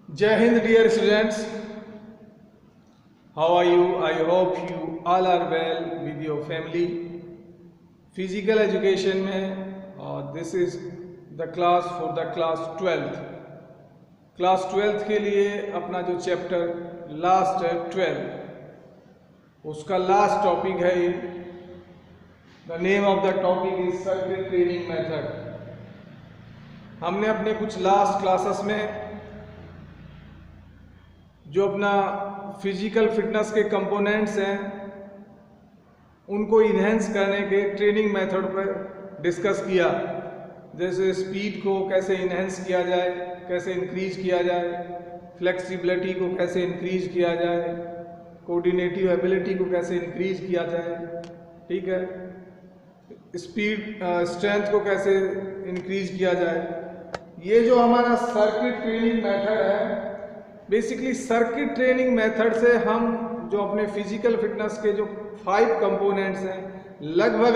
Jai Hind, dear students. How are you? I hope you all are well with your family. Physical education में और this is the class for the class 12th. Class 12th के लिए अपना जो chapter last है 12, उसका last topic है ये. The name of the topic is circuit training method. हमने अपने कुछ लास्ट क्लासेस में जो अपना फिजिकल फिटनेस के कंपोनेंट्स हैं उनको इन्हेंस करने के ट्रेनिंग मेथड पर डिस्कस किया. जैसे स्पीड को कैसे इन्हेंस किया जाए, कैसे इंक्रीज किया जाए, फ्लेक्सिबिलिटी को कैसे इंक्रीज किया जाए, कोऑर्डिनेटिव एबिलिटी को कैसे इंक्रीज किया जाए, ठीक है, स्पीड स्ट्रेंथ को कैसे इंक्रीज किया जाए. ये जो हमारा सर्किट ट्रेनिंग मेथड है, बेसिकली सर्किट ट्रेनिंग मेथड से हम जो अपने फिजिकल फिटनेस के जो 5 कंपोनेंट्स हैं लगभग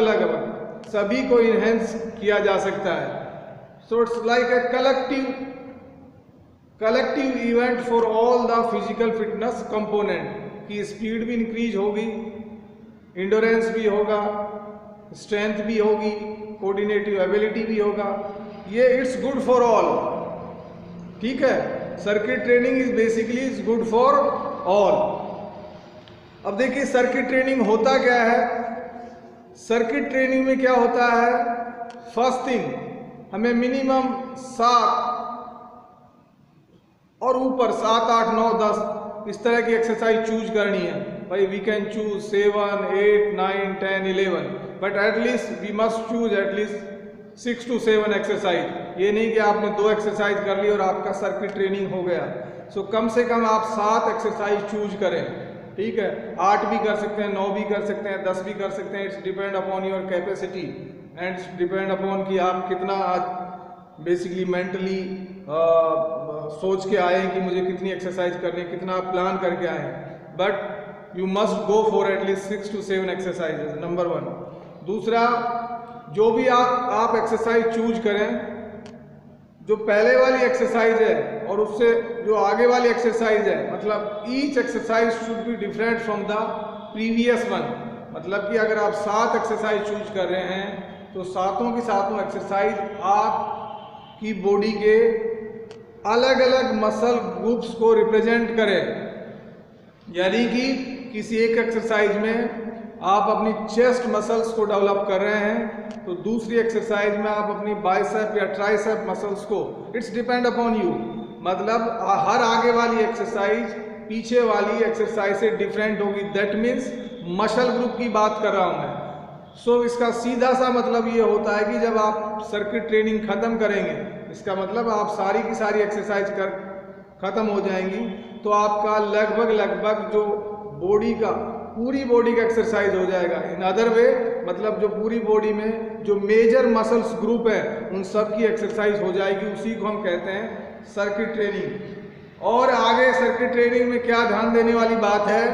सभी को इन्हेंस किया जा सकता है. So it's like a collective event for all the physical fitness component की स्पीड भी इंक्रीज होगी, इंडोरेंस भी होगा, स्ट्रेंथ भी होगी, कोऑर्डिनेटिव एबिलिटी भी होगा. ये इट्स गुड फॉर ऑल, ठीक है. Circuit training is basically is good for all. अब देखिए सर्किट ट्रेनिंग होता क्या है. सर्किट ट्रेनिंग में क्या होता है, फर्स्ट थिंग हमें मिनिमम 7 और ऊपर 7, 8, 9, 10 इस तरह की एक्सरसाइज चूज करनी है. भाई we can choose 7, 8, 9, 10, 11, but at least we must choose at least 6 to 7 exercise. ये नहीं कि आपने 2 एक्सरसाइज कर ली और आपका सर्किट ट्रेनिंग हो गया. सो कम से कम आप 7 एक्सरसाइज चूज करें, ठीक है. 8 भी कर सकते हैं, 9 भी कर सकते हैं, 10 भी कर सकते हैं. It's depend upon your capacity and it's depend upon कि आप कितना आज बेसिकली मेंटली सोच के आए हैं कि मुझे कितनी एक्सरसाइज करनी है, कितना आप प्लान करके आए हैं. But you must go for at least 6 to 7 exercises, number 1. दूसरा, जो भी आप एक्सरसाइज चूज करें, जो पहले वाली एक्सरसाइज है और उससे जो आगे वाली एक्सरसाइज है, मतलब each exercise should be different from the previous one. मतलब कि अगर आप 7 एक्सरसाइज चूज कर रहे हैं तो सातों की सातों एक्सरसाइज आपकी बॉडी के अलग अलग मसल ग्रुप्स को रिप्रेजेंट करें. यानी कि किसी एक एक्सरसाइज में आप अपनी चेस्ट मसल्स को डेवलप कर रहे हैं तो दूसरी एक्सरसाइज में आप अपनी बाइसेप या ट्राइसेप मसल्स को, इट्स डिपेंड अपॉन यू. मतलब हर आगे वाली एक्सरसाइज पीछे वाली एक्सरसाइज से डिफरेंट होगी. दैट मीन्स मसल ग्रुप की बात कर रहा हूं मैं. सो इसका सीधा सा मतलब ये होता है कि जब आप सर्किट ट्रेनिंग खत्म करेंगे, इसका मतलब आप सारी की सारी एक्सरसाइज कर खत्म हो जाएंगी तो आपका लगभग जो बॉडी का पूरी बॉडी का एक्सरसाइज हो जाएगा. इन अदर वे मतलब जो पूरी बॉडी में जो मेजर मसल्स ग्रुप है उन सब की एक्सरसाइज हो जाएगी. उसी को हम कहते हैं सर्किट ट्रेनिंग. और आगे सर्किट ट्रेनिंग में क्या ध्यान देने वाली बात है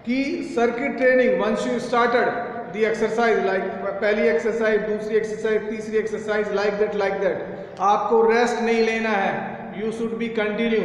कि circuit training once you started the exercise, like पहली एक्सरसाइज, दूसरी एक्सरसाइज, तीसरी एक्सरसाइज, लाइक दैट आपको रेस्ट नहीं लेना है. You should be continue.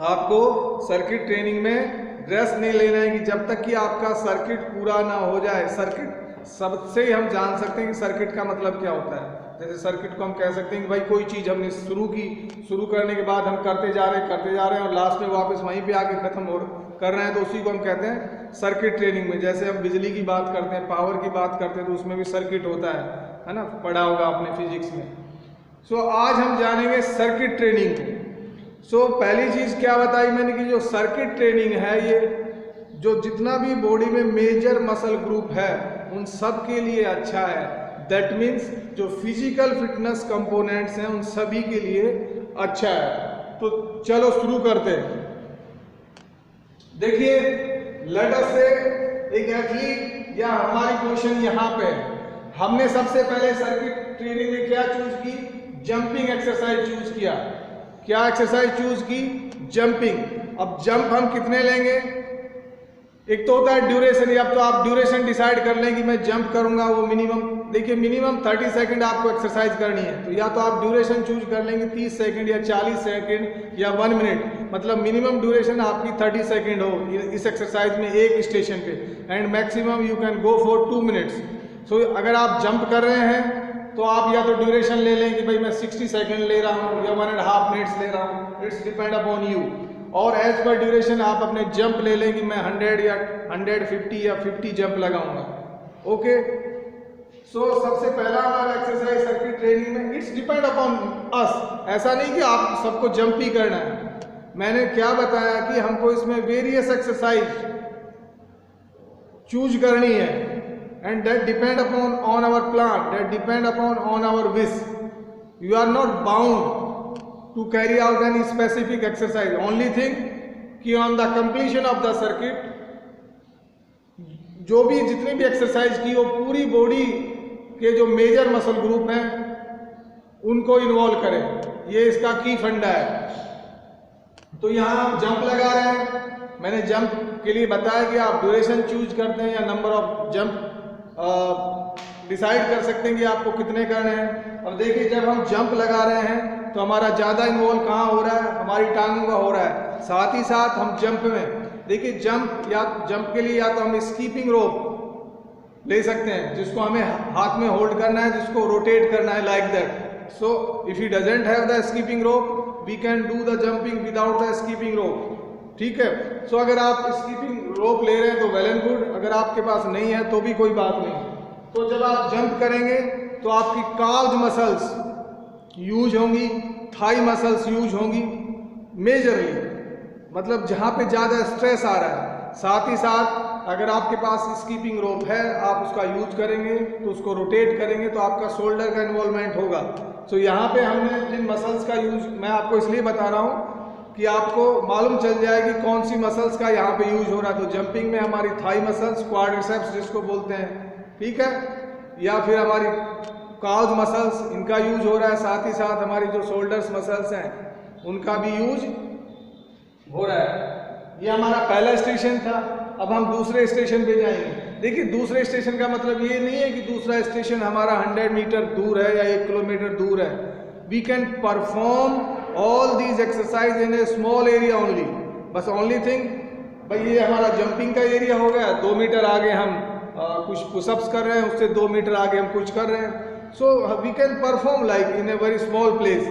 आपको सर्किट ट्रेनिंग में रेस्ट नहीं लेना है कि जब तक कि आपका सर्किट पूरा ना हो जाए. सर्किट सबसे ही हम जान सकते हैं कि सर्किट का मतलब क्या होता है. जैसे सर्किट को हम कह सकते हैं कि भाई कोई चीज़ हमने शुरू करने के बाद हम करते जा रहे हैं और लास्ट में वापस वहीं पे आके खत्म कर रहे हैं, तो उसी को हम कहते हैं सर्किट ट्रेनिंग में. जैसे हम बिजली की बात करते हैं, पावर की बात करते हैं, तो उसमें भी सर्किट होता है ना, पढ़ा होगा आपने फिजिक्स में. सो आज हम जानेंगे सर्किट ट्रेनिंग को. सो पहली चीज़ क्या बताई मैंने कि जो सर्किट ट्रेनिंग है, ये जो जितना भी बॉडी में मेजर मसल ग्रुप है उन सब के लिए अच्छा है. दैट मीन्स जो फिजिकल फिटनेस कंपोनेंट्स हैं उन सभी के लिए अच्छा है. तो चलो शुरू करते हैं. देखिए, लेट अस से एक एथलीट या हमारी क्वेश्चन यहाँ पे, हमने सबसे पहले सर्किट ट्रेनिंग में क्या चूज की, जंपिंग एक्सरसाइज चूज किया. क्या एक्सरसाइज चूज की, जंपिंग. अब जंप हम कितने लेंगे, एक तो होता है ड्यूरेशन, या तो आप ड्यूरेशन डिसाइड कर लें कि मैं जंप करूंगा वो मिनिमम, देखिए मिनिमम 30 सेकंड आपको एक्सरसाइज करनी है, तो या तो आप ड्यूरेशन चूज कर लेंगे 30 सेकंड या 40 सेकंड या 1 मिनट, मतलब मिनिमम ड्यूरेशन आपकी 30 सेकंड हो इस एक्सरसाइज में एक स्टेशन पे, and maximum you can go for 2 minutes. So अगर आप जंप कर रहे हैं तो आप या तो ड्यूरेशन ले लें कि भाई मैं 60 सेकंड ले रहा हूँ या 1.5 मिनट्स ले रहा हूँ, इट्स डिपेंड अपॉन यू। और एज पर ड्यूरेशन आप अपने जंप ले लें कि मैं 100 या 150 या 50 जंप लगाऊंगा। ओके, सो सबसे पहला हमारा एक्सरसाइज सर्किट ट्रेनिंग में इट्स डिपेंड अपॉन अस, ऐसा नहीं कि आप सबको जंप ही करना है। मैंने क्या बताया कि हमको इसमें वेरियस एक्सरसाइज चूज करनी है, and that depend upon on our plan, that depend upon on our wish. You are not bound to carry out any specific exercise. Only thing कि on the completion of the circuit जो भी जितनी भी exercise की वो पूरी body के जो मेजर मसल ग्रुप हैं उनको इन्वॉल्व करें, ये इसका की फंडा है। तो यहाँ हम जंप लगा रहे हैं, मैंने जंप के लिए बताया कि आप ड्यूरेशन चूज करते हैं या नंबर ऑफ जंप डिसाइड कर सकते हैं कि आपको कितने करने हैं। अब देखिए जब हम जंप लगा रहे हैं तो हमारा ज़्यादा इन्वॉल्व कहाँ हो रहा है, हमारी टांगों का हो रहा है। साथ ही साथ हम जंप में देखिए जंप के लिए या तो हम स्कीपिंग रोप ले सकते हैं जिसको हमें हाथ में होल्ड करना है, जिसको रोटेट करना है like that. So if you doesn't have the skipping rope we can do the jumping without the skipping rope, ठीक है। सो अगर आप स्कीपिंग रोप ले रहे हैं तो वेल एंड गुड, अगर आपके पास नहीं है तो भी कोई बात नहीं। तो जब आप जंप करेंगे तो आपकी काल्व मसल्स यूज होंगी, थाई मसल्स यूज होंगी मेजरली, मतलब जहाँ पे ज़्यादा स्ट्रेस आ रहा है। साथ ही साथ अगर आपके पास स्कीपिंग रोप है आप उसका यूज करेंगे तो उसको रोटेट करेंगे तो आपका शोल्डर का इन्वॉल्वमेंट होगा। सो यहाँ पे हमने जिन मसल्स का यूज मैं आपको इसलिए बता रहा हूँ कि आपको मालूम चल जाए कि कौन सी मसल्स का यहाँ पे यूज हो रहा है। तो जंपिंग में हमारी थाई मसल्स, क्वाड्रिसेप्स जिसको बोलते हैं, ठीक है, या फिर हमारी काल्व मसल्स इनका यूज हो रहा है। साथ ही साथ हमारी जो शोल्डर्स मसल्स हैं उनका भी यूज हो रहा है। ये हमारा पहला स्टेशन था, अब हम दूसरे स्टेशन पे जाएंगे। देखिए दूसरे स्टेशन का मतलब ये नहीं है कि दूसरा स्टेशन हमारा 100 मीटर दूर है या 1 किलोमीटर दूर है। We can perform all these exercise in a small area only, बस ओनली थिंग भाई ये हमारा जंपिंग का एरिया हो गया, 2 मीटर आगे हम कुछ पुशअप्स कर रहे हैं, उससे 2 मीटर आगे हम कुछ कर रहे हैं। So we can perform like in a very small place,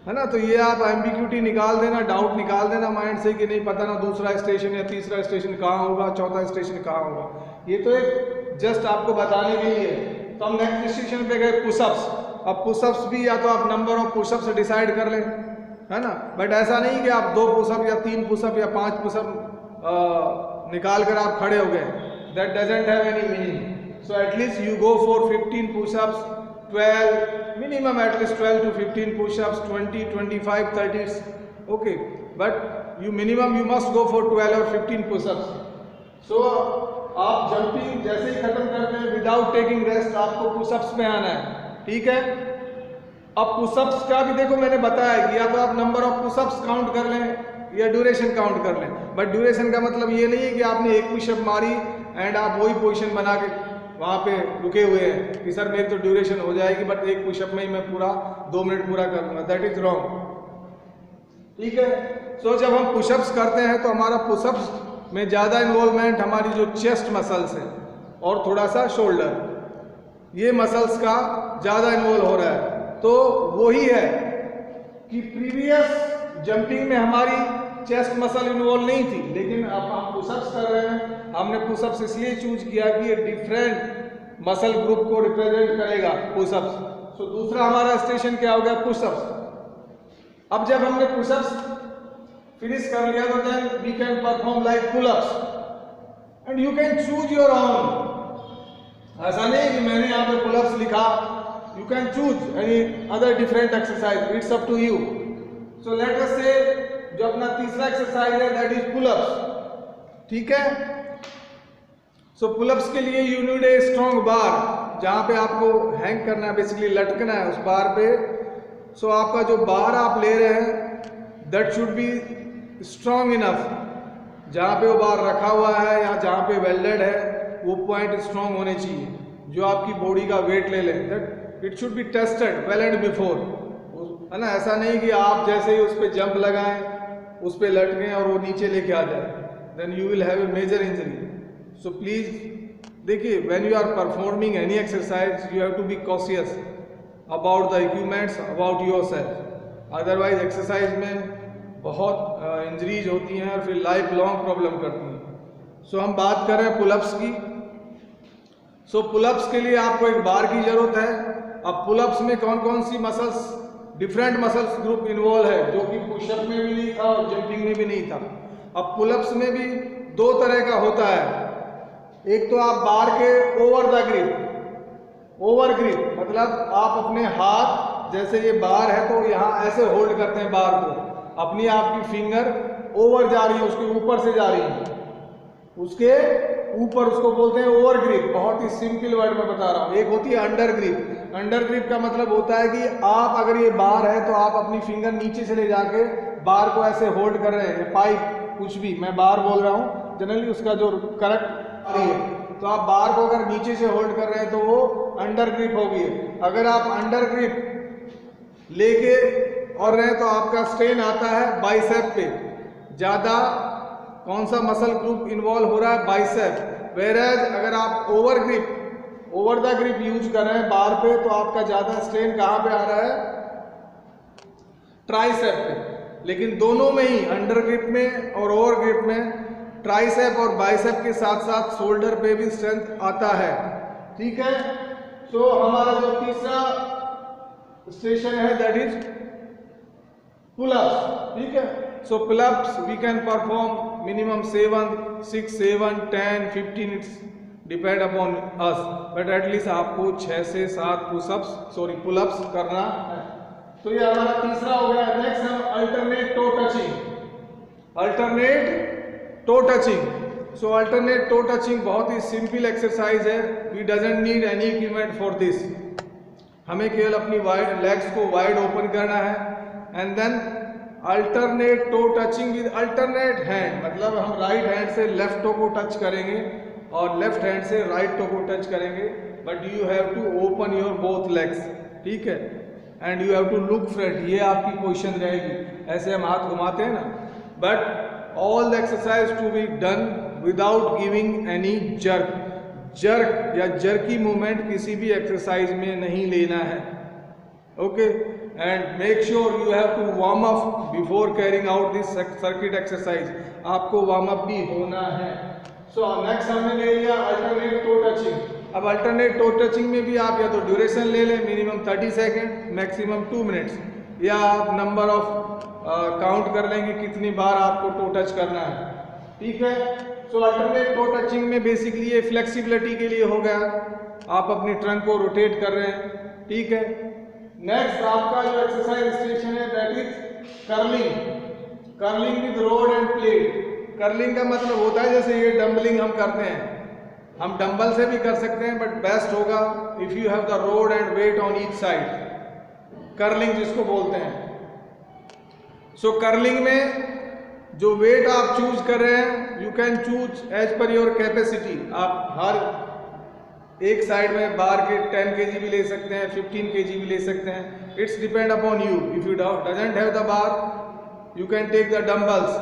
है ना। तो ये आप एम्बिग्यूटी निकाल देना, डाउट निकाल देना माइंड से कि नहीं पता ना दूसरा स्टेशन या तीसरा स्टेशन कहाँ होगा, चौथा स्टेशन कहाँ होगा। ये तो एक जस्ट आपको बताने के लिए। तो हम नेक्स्ट स्टेशन पे गए पुशअप्स। अब पुशअप्स भी या तो आप नंबर ऑफ पुशअप्स डिसाइड कर लें, है ना, बट ऐसा नहीं कि आप 2 पुशअप या 3 पुशअप या 5 पुशअप निकाल कर आप खड़े हो गए, that doesn't have any meaning. So at least you go for 15 pushups, 12 minimum, at least 12 to 15 push-ups, 20, 25, 30, okay, but you minimum you must go for 12 or 15 push-ups. So आप जंपिंग जैसे ही खत्म करते हैं विदाउट टेकिंग रेस्ट आपको pushups में आना है, ठीक है। अब पुशअप्स का भी देखो मैंने बताया कि या तो आप नंबर ऑफ पुशअप्स काउंट कर लें या ड्यूरेशन काउंट कर लें, बट ड्यूरेशन का मतलब ये नहीं है कि आपने एक पुशअप मारी एंड आप वही पोजीशन बना के वहाँ पे रुके हुए हैं कि सर मेरी तो ड्यूरेशन हो जाएगी बट एक पुशअप में ही मैं पूरा 2 मिनट पूरा कर लूँगा, दैट इज रॉन्ग, ठीक है। सो जब हम पुशअप्स करते हैं तो हमारा पुशअप्स में ज़्यादा इन्वॉल्वमेंट हमारी जो चेस्ट मसल्स है और थोड़ा सा शोल्डर, ये मसल्स का ज़्यादा इन्वॉल्व हो रहा है। तो वही है कि प्रीवियस जंपिंग में हमारी चेस्ट मसल इन्वॉल्व नहीं थी, लेकिन अब हम पुशअप्स कर रहे हैं। हमने पुशअप्स इसलिए चूज किया कि ये डिफरेंट मसल ग्रुप को रिप्रेजेंट करेगा पुशअप्स। सो दूसरा हमारा स्टेशन क्या हो गया, पुशअप्स। अब जब हमने पुशअप्स फिनिश कर लिया तो then we can perform like pullups and you can choose your own. ऐसा नहीं कि मैंने यहाँ पे पुलअप्स लिखा, you can choose any other different exercise, it's up to you. So let us say जो अपना तीसरा एक्सरसाइज है दैट इज पुलअप्स, ठीक है। सो पुलअप्स के लिए यू नीड ए स्ट्रॉन्ग बार, जहाँ पे आपको हैंग करना है, बेसिकली लटकना है उस बार पे। सो आपका जो बार आप ले रहे हैं that should be strong enough जहाँ पे वो बार रखा हुआ है या जहाँ पे वेल्डेड है वो पॉइंट स्ट्रॉन्ग होने चाहिए जो आपकी बॉडी का वेट ले लें। That it should be tested well and before, है ना। ऐसा नहीं कि आप जैसे ही उस पर जंप लगाएं, उस पर लटकें और वो नीचे लेके आ जाए, then you will have a major injury. So please देखिए, when you are performing any exercise you have to be cautious about the equipments, about yourself. Otherwise exercise में बहुत इंजरीज होती हैं और फिर लाइफ लॉन्ग प्रॉब्लम करती हैं। सो हम बात कर रहे हैं पुलअप्स की। सो पुलअप्स के लिए आपको एक बार की जरूरत है। अब पुलअप्स में कौन कौन सी muscles, different muscles group involve है जो कि पुशअप में भी नहीं था और जंपिंग में भी नहीं था। अब पुलअप्स में भी दो तरह का होता है। एक तो आप बार के over the grip, over grip मतलब आप अपने हाथ, जैसे ये बार है तो यहाँ ऐसे होल्ड करते हैं बार को, अपनी आपकी फिंगर ओवर जा रही है, उसके ऊपर से जा रही है, उसके ऊपर, उसको बोलते हैं ओवर ग्रिप। बहुत ही सिंपल वर्ड में बता रहा हूँ। एक होती है अंडर ग्रिप। अंडर ग्रिप का मतलब होता है कि आप अगर ये बार है तो आप अपनी फिंगर नीचे से ले जाके बार को ऐसे होल्ड कर रहे हैं, पाइप कुछ भी, मैं बार बोल रहा हूँ जनरली उसका जो करेक्ट है, तो आप बार को अगर नीचे से होल्ड कर रहे हैं तो वो अंडर ग्रिप होगी। अगर आप अंडर ग्रिप लेके और रहे तो आपका स्ट्रेन आता है बाइसेप पे ज्यादा। कौन सा मसल ग्रुप इन्वॉल्व हो रहा है? बाइसेप। वेयरएज अगर आप over grip, over the grip use कर रहे हैं बार पे तो आपका ज्यादा स्ट्रेन कहां पे आ रहा है? ट्राइसेप पे। लेकिन दोनों में ही, अंडर ग्रिप में और ओवर ग्रिप में, ट्राइसेप और बाइसेप के साथ साथ शोल्डर पे भी स्ट्रेंथ आता है। ठीक है। सो हमारा जो तीसरा स्टेशन है दैट इज पुलअप्स। ठीक है। So pullups we can perform minimum 7, 6, 7, 10, 15, it's depend upon us, but at least आपको 6 से 7 पुलअप्स करना है। तो ये हमारा तीसरा हो गया। नेक्स्ट हम alternate toe touching. Alternate toe touching. So alternate toe touching बहुत ही सिंपल एक्सरसाइज है। We doesn't need any equipment for this. हमें केवल अपनी वाइड लेग्स को वाइड ओपन करना है and then alternate toe touching with alternate hand, मतलब हम राइट हैंड से लेफ्ट टो को टच करेंगे और लेफ्ट हैंड से राइट टो को टच करेंगे, but you have to open your both legs. ठीक है। And you have to look front, ये आपकी पोजीशन रहेगी। ऐसे हम हाथ घुमाते हैं ना, but all the exercise to be done without giving any jerk. Jerk या जर्की मूवमेंट किसी भी एक्सरसाइज में नहीं लेना है। Okay. And make sure you have to warm up before carrying out this circuit exercise. आपको वार्म अप भी होना है। सो नेक्स्ट हमने ले लिया अल्टरनेट टो टचिंग। अब अल्टरनेट टो टचिंग में भी आप या तो ड्यूरेशन ले लें मिनिमम 30 सेकेंड, मैक्सिमम 2 मिनट्स, या आप नंबर ऑफ काउंट कर लेंगे कितनी बार आपको टो टच करना है। ठीक है। सो अल्टरनेट टो टचिंग में बेसिकली ये फ्लेक्सिबिलिटी के लिए हो गया, आप अपनी ट्रंक को रोटेट कर रहे हैं। ठीक है। नेक्स्ट आपका जो एक्सरसाइज स्टेशन है that is curling. Curling with road end plate. Curling का मतलब होता है जैसे ये डंबलिंग हम करते हैं, हम डंबल से भी कर सकते हैं, बट बेस्ट होगा if you have the rod and weight on each side, curling जिसको बोलते हैं। सो कर्लिंग में जो वेट आप चूज कर रहे हैं you can choose as per your capacity. आप हर एक साइड में बार के 10 kg भी ले सकते हैं, 15 kg भी ले सकते हैं। It's depend upon you. If you doesn't have the bar you can take the dumbbells.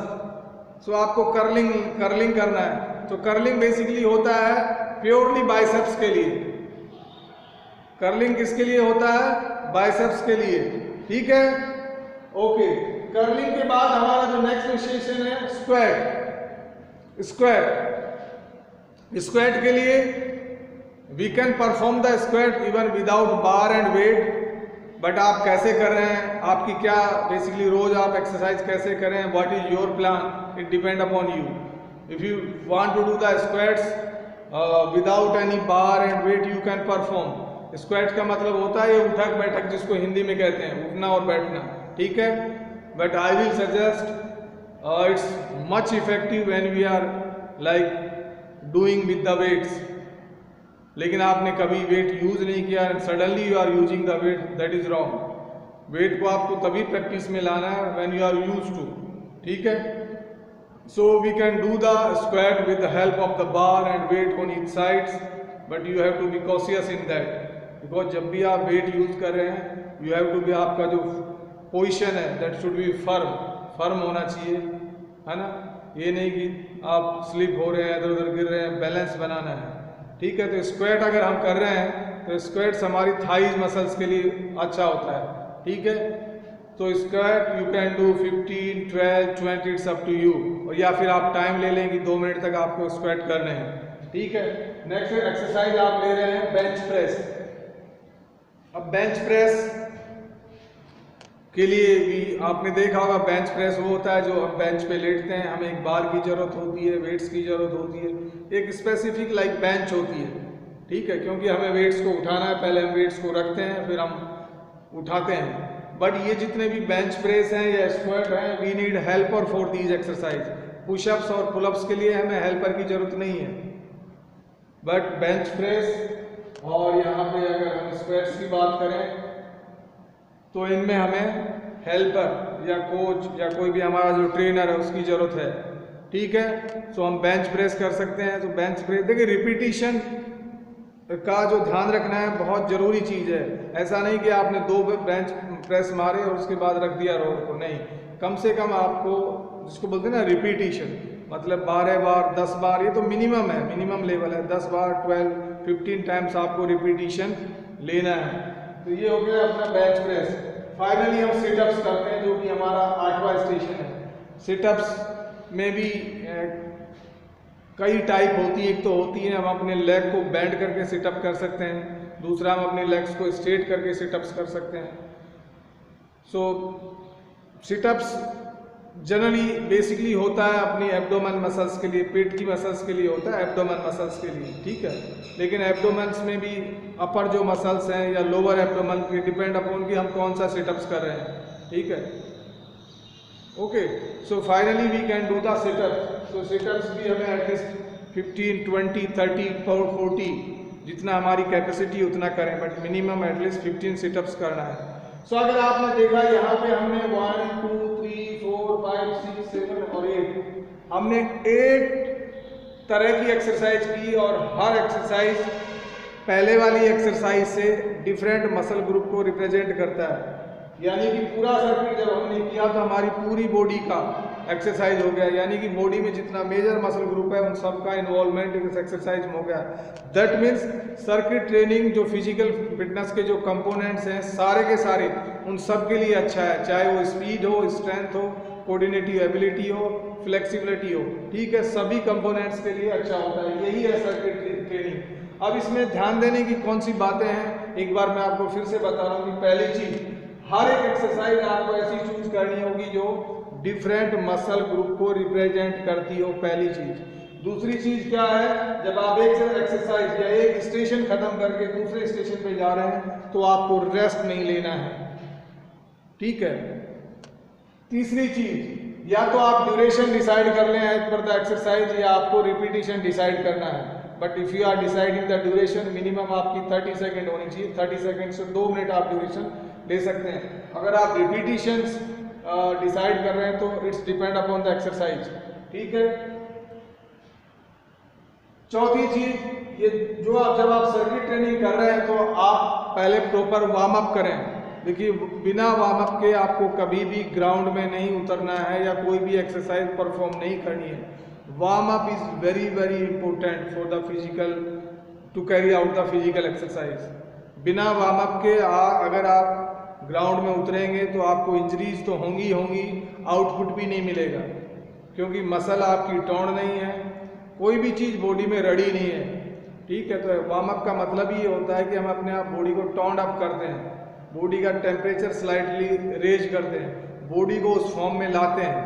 So आपको कर्लिंग करना है। तो कर्लिंग बेसिकली होता है प्योरली बाइसेप्स के लिए। कर्लिंग किसके लिए होता है? बाइसेप्स के लिए। ठीक है। ओके। कर्लिंग के बाद हमारा जो नेक्स्ट सेशन है स्क्वाट। स्क्वाट के लिए we can perform the squat even without bar and weight, but आप कैसे कर रहे हैं, आपकी क्या बेसिकली रोज आप एक्सरसाइज कैसे करें, what is your plan, it depend upon you. If you want to do the squats without any bar and weight you can perform. Squat का मतलब होता है ये उठक बैठक जिसको हिंदी में कहते हैं, उठना और बैठना। ठीक है। But I will suggest it's much effective when we are like doing with the weights. लेकिन आपने कभी वेट यूज नहीं किया and suddenly you are using the weight, that is wrong. Weight को आपको तभी प्रैक्टिस में लाना है when you are used to. ठीक है। So we can do the squat with the help of the bar and weight on each sides, but you have to be cautious in that, because जब भी आप weight use कर रहे हैं, you have to be, आपका जो position है that should be firm होना चाहिए, है ना। ये नहीं कि आप स्लिप हो रहे हैं, इधर उधर गिर रहे हैं, बैलेंस बनाना है, ठीक है। तो स्क्वाट अगर हम कर रहे हैं तो स्क्वाट्स हमारी थाइज मसल्स के लिए अच्छा होता है, ठीक है। तो squat you can do 15, 12, 20, it's up to you, और या फिर आप टाइम ले लें कि 2 मिनट तक आपको स्क्वाट करने हैं, ठीक है। नेक्स्ट एक्सरसाइज आप ले रहे हैं बेंच प्रेस। अब बेंच प्रेस के लिए भी आपने देखा होगा, बेंच प्रेस वो होता है जो हम बेंच पे लेटते हैं, हमें एक बार की ज़रूरत होती है, वेट्स की ज़रूरत होती है, एक स्पेसिफिक लाइक बेंच होती है, ठीक है, क्योंकि हमें वेट्स को उठाना है, पहले हम वेट्स को रखते हैं फिर हम उठाते हैं। बट ये जितने भी बेंच प्रेस हैं या स्क्वाट हैं, we need helper for these exercise. Pushups और पुलअप्स के लिए हमें हेल्पर की ज़रूरत नहीं है, बट बेंच प्रेस और यहाँ पे अगर हम स्क्वाट्स की बात करें तो इनमें हमें हेल्पर या कोच या कोई भी हमारा जो ट्रेनर है उसकी ज़रूरत है, ठीक है। सो हम बेंच प्रेस कर सकते हैं। तो बेंच प्रेस देखिए, रिपीटिशन का जो ध्यान रखना है बहुत ज़रूरी चीज़ है। ऐसा नहीं कि आपने 2 बेंच प्रेस मारे और उसके बाद रख दिया रोड को, नहीं, कम से कम आपको, जिसको बोलते हैं ना रिपीटिशन, मतलब 12 बार 10 बार, ये तो मिनिमम है, मिनिमम लेवल है, 10 बार 12, 15 टाइम्स आपको रिपीटिशन लेना है। तो ये हो गया अपना बेंच प्रेस। फाइनली हम सिटअप्स करते हैं, जो कि हमारा 8वां स्टेशन है। सिटअप्स में भी कई टाइप होती है। एक तो होती है हम अपने लेग को बेंड करके सिटअप कर सकते हैं, दूसरा हम अपने लेग्स को स्ट्रेट करके सिटअप्स कर सकते हैं। सो सिटअप्स जनरली बेसिकली होता है अपनी एब्डोमेन मसल्स के लिए, पेट की मसल्स के लिए होता है, एब्डोमेन मसल्स के लिए, ठीक है। लेकिन एब्डोमेन्स में भी अपर जो मसल्स हैं या लोअर एब्डोमेन के डिपेंड अपॉन कि हम कौन सा सिटअप्स कर रहे हैं, ठीक है। Okay, so finally we can do the situps. तो सिटअप्स भी हमें एटलीस्ट 15, 20, 30, 40 जितना हमारी कैपेसिटी उतना करें, बट मिनिमम एटलीस्ट 15 सिटअप्स करना है। सो अगर आपने देखा यहाँ पे हमने 1, 2, 3, 4, 5, 6, 7 और 8, हमने 8 तरह की एक्सरसाइज की, और हर एक्सरसाइज पहले वाली एक्सरसाइज से डिफरेंट मसल ग्रुप को रिप्रेजेंट करता है। यानी कि पूरा सर्किट जब हमने किया तो हमारी पूरी बॉडी का एक्सरसाइज हो गया, यानी कि बॉडी में जितना मेजर मसल ग्रुप है उन सब का इन्वॉल्वमेंट इस एक्सरसाइज में हो गया। दैट मीन्स सर्किट ट्रेनिंग जो फिजिकल फिटनेस के जो कंपोनेंट्स हैं सारे के सारे उन सब के लिए अच्छा है, चाहे वो स्पीड हो, स्ट्रेंथ हो, कोऑर्डिनेटिव एबिलिटी हो, फ्लेक्सिबिलिटी हो, ठीक है, सभी कंपोनेंट्स के लिए अच्छा होता है। यही है सर्किट ट्रेनिंग। अब इसमें ध्यान देने की कौन सी बातें हैं, एक बार मैं आपको फिर से बता रहा हूँ कि पहली चीज, हर एक एक्सरसाइज आपको ऐसी चूज करनी होगी जो डिफरेंट मसल ग्रुप को रिप्रेजेंट करती हो, पहली चीज। दूसरी चीज क्या है, जब आप एक एक्सरसाइज या एक स्टेशन खत्म करके दूसरे स्टेशन पे जा रहे हैं तो आपको रेस्ट नहीं लेना है, ठीक है। तीसरी चीज, या तो आप ड्यूरेशन डिसाइड कर लें एज पर द एक्सरसाइज, या आपको रिपीटिशन डिसाइड करना है। But if you are deciding the duration, minimum आपकी 30 सेकेंड होनी चाहिए, 30 सेकेंड से 2 मिनट आप ड्यूरेशन ले सकते हैं। अगर आप रिपीटिशंस डिसाइड कर रहे हैं तो it's depend upon the exercise, ठीक है। चौथी चीज, ये जो आप जब आप सर्किट ट्रेनिंग कर रहे हैं तो आप पहले प्रॉपर वार्म अप करें। देखिए, बिना वार्म अप के आपको कभी भी ग्राउंड में नहीं उतरना है या कोई भी एक्सरसाइज परफॉर्म नहीं करनी है। Warm up is very very important for the physical, to carry out the physical exercise. बिना वार्म अप के अगर आप ग्राउंड में उतरेंगे तो आपको इंजरीज तो होंगी होंगी, आउटपुट भी नहीं मिलेगा, क्योंकि मसल आपकी टोन नहीं है, कोई भी चीज़ बॉडी में रेडी नहीं है, ठीक है। तो वार्म अप का मतलब ये होता है कि हम अपने आप बॉडी को टोन अप करते हैं, बॉडी का टेम्परेचर स्लाइटली रेज करते हैं, बॉडी को उस फॉर्म में लाते हैं।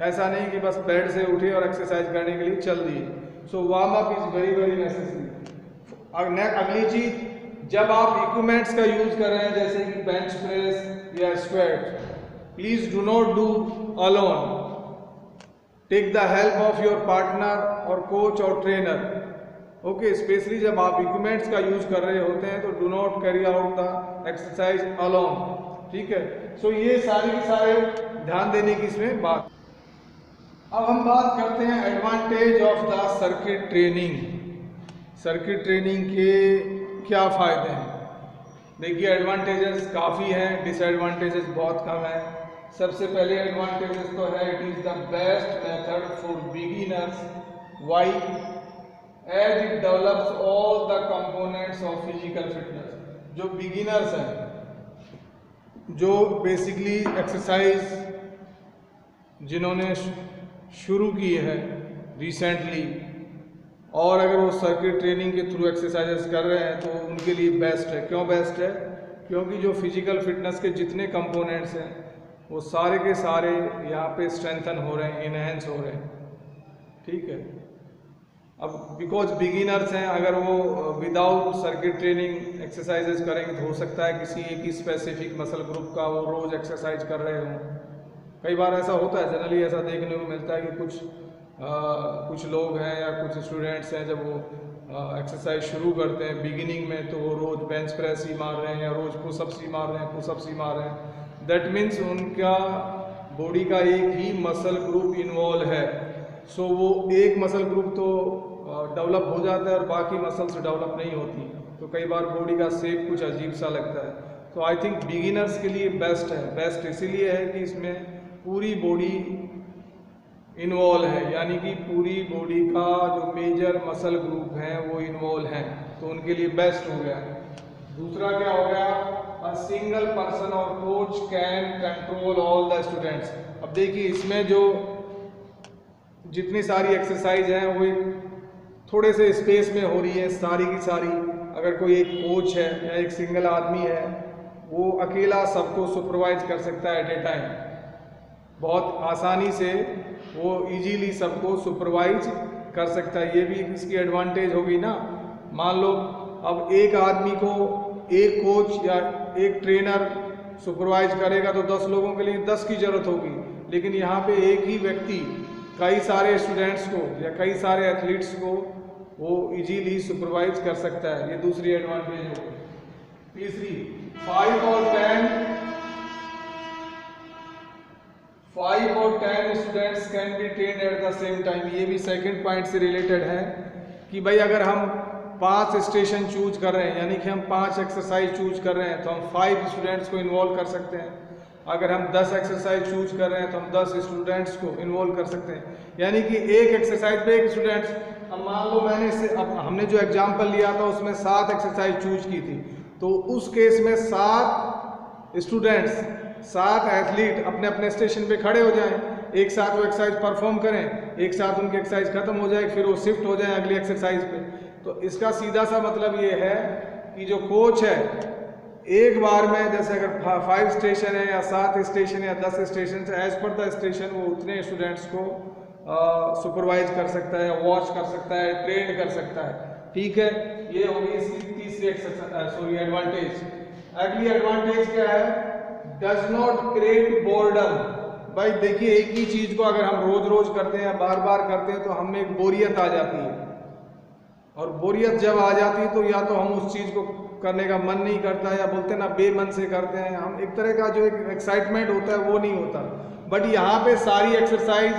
ऐसा नहीं कि बस बेड से उठे और एक्सरसाइज करने के लिए चल दिए। So warm up is very very necessary. अगली चीज, जब आप इक्विपमेंट्स का यूज कर रहे हैं जैसे कि बेंच प्रेस या squat, please do not do alone, take the help of your partner और कोच और ट्रेनर, ओके। स्पेशली जब आप इक्विपमेंट्स का यूज कर रहे होते हैं तो do not carry out the exercise alone, ठीक है। सो ये सारे के सारे ध्यान देने की इसमें बात। अब हम बात करते हैं advantage of the circuit training. Circuit training के क्या फ़ायदे हैं? देखिए, एडवांटेजेस काफ़ी हैं, डिसएडवांटेजेस बहुत कम हैं। सबसे पहले एडवांटेजेस तो है, it is the best method for beginners. Why? As it develops all the components of physical fitness. जो बिगिनर्स हैं, जो बेसिकली एक्सरसाइज जिन्होंने शुरू की है रिसेंटली, और अगर वो सर्किट ट्रेनिंग के थ्रू एक्सरसाइजेस कर रहे हैं तो उनके लिए बेस्ट है। क्यों बेस्ट है? क्योंकि जो फिजिकल फिटनेस के जितने कंपोनेंट्स हैं वो सारे के सारे यहाँ पे स्ट्रेंथन हो रहे हैं, इनहेंस हो रहे हैं। ठीक है। अब बिकॉज बिगिनर्स हैं, अगर वो विदाउट सर्किट ट्रेनिंग एक्सरसाइजेस करेंगे तो हो सकता है किसी एक ही स्पेसिफिक मसल ग्रुप का वो रोज़ एक्सरसाइज कर रहे हों। कई बार ऐसा होता है, जनरली ऐसा देखने को मिलता है कि कुछ लोग हैं या कुछ स्टूडेंट्स हैं, जब वो एक्सरसाइज शुरू करते हैं बिगिनिंग में तो वो रोज़ बेंच प्रेस ही मार रहे हैं या रोज़ पुशअप्स ही मार रहे हैं, पुशअप्स ही मार रहे हैं। दैट मीन्स उनका बॉडी का एक ही मसल ग्रुप इन्वॉल्व है। सो वो एक मसल ग्रुप तो डेवलप हो जाता है और बाकी मसल्स डेवलप नहीं होती, तो कई बार बॉडी का शेप कुछ अजीब सा लगता है। तो आई थिंक बिगिनर्स के लिए बेस्ट है। बेस्ट इसीलिए है कि इसमें पूरी बॉडी इन्वॉल्व है, यानी कि पूरी बॉडी का जो मेजर मसल ग्रुप हैं वो इन्वॉल्व हैं, तो उनके लिए बेस्ट हो गया। दूसरा क्या हो गया? अ सिंगल पर्सन और coach can control all the students. अब देखिए, इसमें जो जितनी सारी एक्सरसाइज हैं वो एक थोड़े से स्पेस में हो रही है सारी की सारी। अगर कोई एक कोच है या एक सिंगल आदमी है, वो अकेला सबको सुपरवाइज कर सकता है एट ए टाइम, बहुत आसानी से वो इजीली सबको सुपरवाइज कर सकता है। ये भी इसकी एडवांटेज होगी ना। मान लो अब एक आदमी को एक कोच या एक ट्रेनर सुपरवाइज करेगा तो 10 लोगों के लिए 10 की ज़रूरत होगी, लेकिन यहाँ पे एक ही व्यक्ति कई सारे स्टूडेंट्स को या कई सारे एथलीट्स को वो इजीली सुपरवाइज कर सकता है। ये दूसरी एडवांटेज होगी। तीसरी, 5 और 10 students can be trained at the same time. ये भी सेकंड पॉइंट से रिलेटेड है कि भाई अगर हम 5 स्टेशन चूज कर रहे हैं, यानी कि हम 5 एक्सरसाइज चूज कर रहे हैं, तो हम 5 स्टूडेंट्स को इन्वॉल्व कर सकते हैं। अगर हम 10 एक्सरसाइज चूज कर रहे हैं तो हम 10 स्टूडेंट्स को इन्वॉल्व कर सकते हैं। यानी कि एक एक्सरसाइज पे एक स्टूडेंट्स, अब मान लो अब हमने जो एग्जाम्पल लिया था उसमें 7 एक्सरसाइज चूज की थी, तो उस केस में 7 स्टूडेंट्स, 7 एथलीट अपने अपने स्टेशन पे खड़े हो जाएं, एक साथ वो एक्सरसाइज परफॉर्म करें, एक साथ उनकी एक्सरसाइज खत्म हो जाए, फिर वो शिफ्ट हो जाए अगली एक्सरसाइज पे। तो इसका सीधा सा मतलब ये है कि जो कोच है एक बार में, जैसे अगर 5 स्टेशन है या 7 स्टेशन है या 10 स्टेशन है, एज पर द स्टेशन वो उतने स्टूडेंट्स को सुपरवाइज कर सकता है, वॉच कर सकता है, ट्रेन कर सकता है। ठीक है, ये होगी इसकी तीसरी एडवांटेज। अगली एडवांटेज क्या है? Does not create boredom. भाई देखिए, एक ही चीज को अगर हम रोज रोज करते हैं, बार बार करते हैं, तो हमें एक बोरियत आ जाती है, और बोरियत जब आ जाती है तो या तो हम उस चीज को करने का मन नहीं करता है, या बोलते ना बेमन से करते हैं हम, एक तरह का जो एक एक्साइटमेंट होता है वो नहीं होता। बट यहाँ पे सारी एक्सरसाइज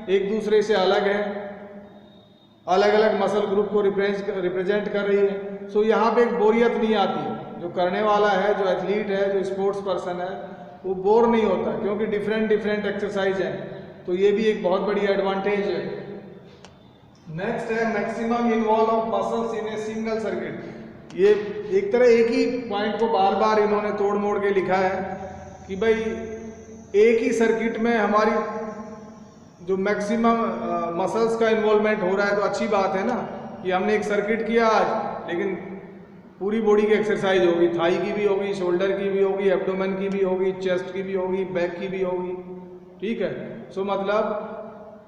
एक दूसरे से अलग है, अलग अलग मसल ग्रुप को रिप्रेजेंट कर रही है। सो यहाँ पे एक बोरियत नहीं आती। जो करने वाला है, जो एथलीट है, जो स्पोर्ट्स पर्सन है, वो बोर नहीं होता, क्योंकि डिफरेंट एक्सरसाइज हैं। तो ये भी एक बहुत बड़ी एडवांटेज है। नेक्स्ट है maximum involve of muscles in a single circuit. ये एक तरह एक ही पॉइंट को बार बार इन्होंने तोड़ मोड़ के लिखा है कि भाई एक ही सर्किट में हमारी जो मैक्सिमम मसल्स का इन्वॉल्वमेंट हो रहा है, तो अच्छी बात है ना कि हमने एक सर्किट किया आज, लेकिन पूरी बॉडी की एक्सरसाइज होगी, थाई की भी होगी, शोल्डर की भी होगी, एब्डोमेन की भी होगी, चेस्ट की भी होगी, बैक की भी होगी। ठीक है, सो मतलब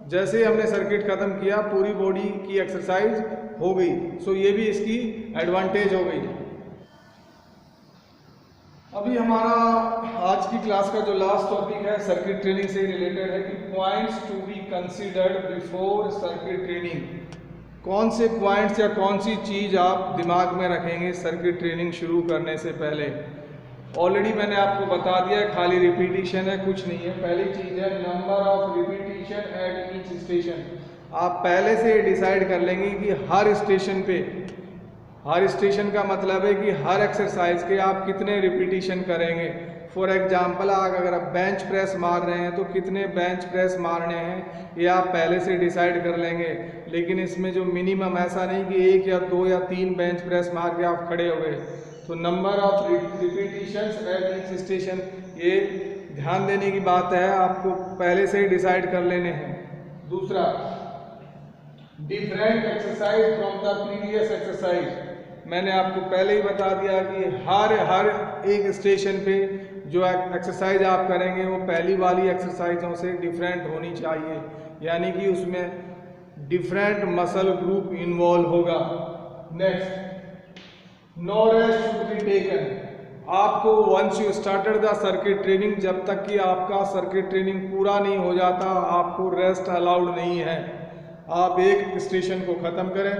जैसे हमने सर्किट खत्म किया, पूरी बॉडी की एक्सरसाइज हो गई। सो ये भी इसकी एडवांटेज हो गई। अभी हमारा आज की क्लास का जो लास्ट टॉपिक है सर्किट ट्रेनिंग से रिलेटेड है कि points to be considered before circuit training. कौन से पॉइंट्स या कौन सी चीज़ आप दिमाग में रखेंगे सर्किट ट्रेनिंग शुरू करने से पहले। ऑलरेडी मैंने आपको बता दिया, खाली रिपीटिशन है, कुछ नहीं है। पहली चीज़ है number of repetition at each station. आप पहले से डिसाइड कर लेंगे कि हर स्टेशन पे, हर स्टेशन का मतलब है कि हर एक्सरसाइज के आप कितने रिपीटिशन करेंगे। फॉर एग्जाम्पल अगर आप बेंच प्रेस मार रहे हैं तो कितने बेंच प्रेस मारने हैं ये आप पहले से डिसाइड कर लेंगे। लेकिन इसमें जो मिनिमम ऐसा नहीं कि 1 या 2 या 3 बेंच प्रेस मार के आप खड़े हो गए। तो number of repetitions at each station, ये ध्यान देने की बात है, आपको पहले से ही डिसाइड कर लेने हैं। दूसरा, different exercise from the previous exercise. मैंने आपको पहले ही बता दिया कि हर एक स्टेशन पे जो एक्सरसाइज आप करेंगे वो पहली वाली एक्सरसाइजों से डिफरेंट होनी चाहिए, यानी कि उसमें डिफरेंट मसल ग्रुप इन्वॉल्व होगा। Next, no rest should be taken. आपको once you started the circuit training, जब तक कि आपका सर्किट ट्रेनिंग पूरा नहीं हो जाता आपको रेस्ट अलाउड नहीं है। आप एक स्टेशन को ख़त्म करें,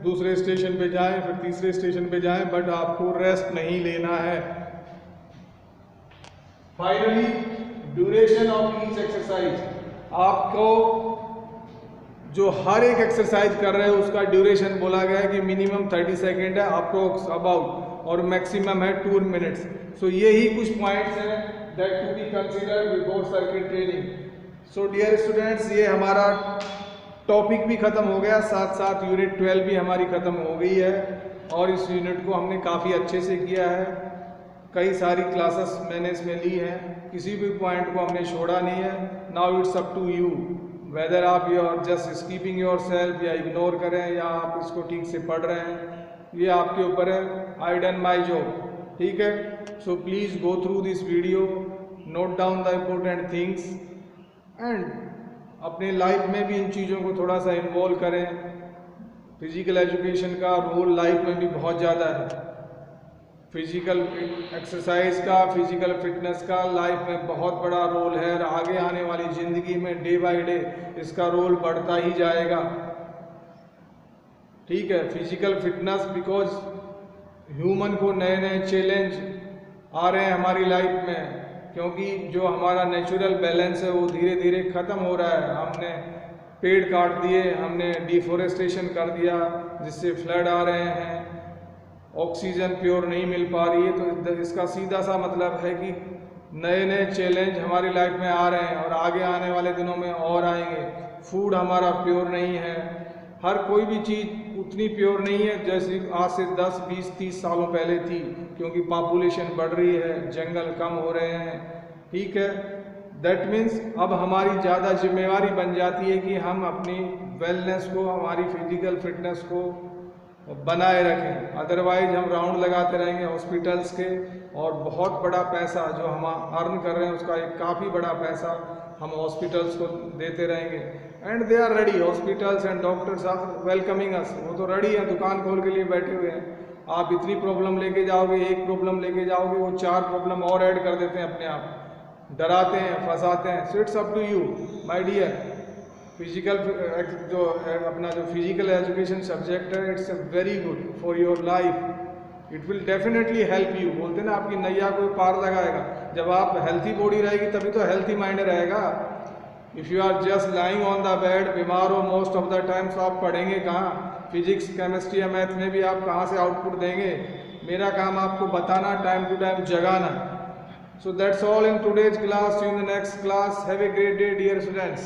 दूसरे स्टेशन पे जाएं, फिर तीसरे स्टेशन पे जाएं, बट आपको रेस्ट नहीं लेना है। Finally, duration of each exercise. आपको जो हर एक एक्सरसाइज कर रहे हैं उसका ड्यूरेशन बोला गया है कि मिनिमम 30 सेकेंड है अप्रोक्स अबाउट, और मैक्सिमम है 2 मिनट्स। सो यही कुछ पॉइंट्स हैं that to be considered before circuit training. So dear students, ये हमारा टॉपिक भी ख़त्म हो गया, साथ साथ यूनिट 12 भी हमारी ख़त्म हो गई है, और इस यूनिट को हमने काफ़ी अच्छे से किया है। कई सारी क्लासेस मैंने इसमें ली हैं, किसी भी पॉइंट को हमने छोड़ा नहीं है। Now it's up to you, whether आप your just skipping yourself या इग्नोर करें या आप इसको ठीक से पढ़ रहे हैं, ये आपके ऊपर है। आई डन माई जॉब, ठीक है। So please go through this video, note down the important things, and अपने लाइफ में भी इन चीज़ों को थोड़ा सा इन्वॉल्व करें। फिजिकल एजुकेशन का रोल लाइफ में भी बहुत ज़्यादा है। फिजिकल एक्सरसाइज का, फिजिकल फिटनेस का लाइफ में बहुत बड़ा रोल है, और आगे आने वाली ज़िंदगी में डे बाय डे इसका रोल बढ़ता ही जाएगा, ठीक है। फिजिकल फिटनेस, बिकॉज ह्यूमन को नए नए चैलेंज आ रहे हैं हमारी लाइफ में, क्योंकि जो हमारा नेचुरल बैलेंस है वो धीरे धीरे ख़त्म हो रहा है। हमने पेड़ काट दिए, हमने डिफोरेस्टेशन कर दिया, जिससे फ्लड आ रहे हैं, ऑक्सीजन प्योर नहीं मिल पा रही है। तो इसका सीधा सा मतलब है कि नए नए चैलेंज हमारी लाइफ में आ रहे हैं, और आगे आने वाले दिनों में और आएंगे। फूड हमारा प्योर नहीं है, हर कोई भी चीज़ उतनी प्योर नहीं है जैसे आज से 10, 20, 30 सालों पहले थी, क्योंकि पॉपुलेशन बढ़ रही है, जंगल कम हो रहे हैं, ठीक है। दैट मीन्स अब हमारी ज़्यादा जिम्मेवारी बन जाती है कि हम अपनी वेलनेस को, हमारी फिजिकल फिटनेस को बनाए रखें। अदरवाइज हम राउंड लगाते रहेंगे हॉस्पिटल्स के, और बहुत बड़ा पैसा जो हम अर्न कर रहे हैं उसका एक काफ़ी बड़ा पैसा हम हॉस्पिटल्स को देते रहेंगे। And they are ready, hospitals and doctors are welcoming us, वो तो रेडी हैं, दुकान खोल के लिए बैठे हुए हैं। आप इतनी प्रॉब्लम लेके जाओगे, एक प्रॉब्लम लेके जाओगे, वो 4 प्रॉब्लम और ऐड कर देते हैं अपने आप, डराते हैं, फंसाते हैं। So it's up to you my dear. Physical जो अपना जो फिजिकल एजुकेशन सब्जेक्ट है, it's very good for your life, it will definitely help you. बोलते ना आपकी नैया को पार लगाएगा। जब आप हेल्थी बॉडी रहेगी तभी तो हेल्थी माइंड रहेगा। If you are just lying on the bed, बीमार हो मोस्ट ऑफ द टाइम्स, आप पढ़ेंगे कहाँ? फिजिक्स, केमिस्ट्री या मैथ में भी आप कहाँ से आउटपुट देंगे? मेरा काम आपको बताना, टाइम टू टाइम जगाना। So that's all in today's class. See you in the next class. Have a great day, dear students.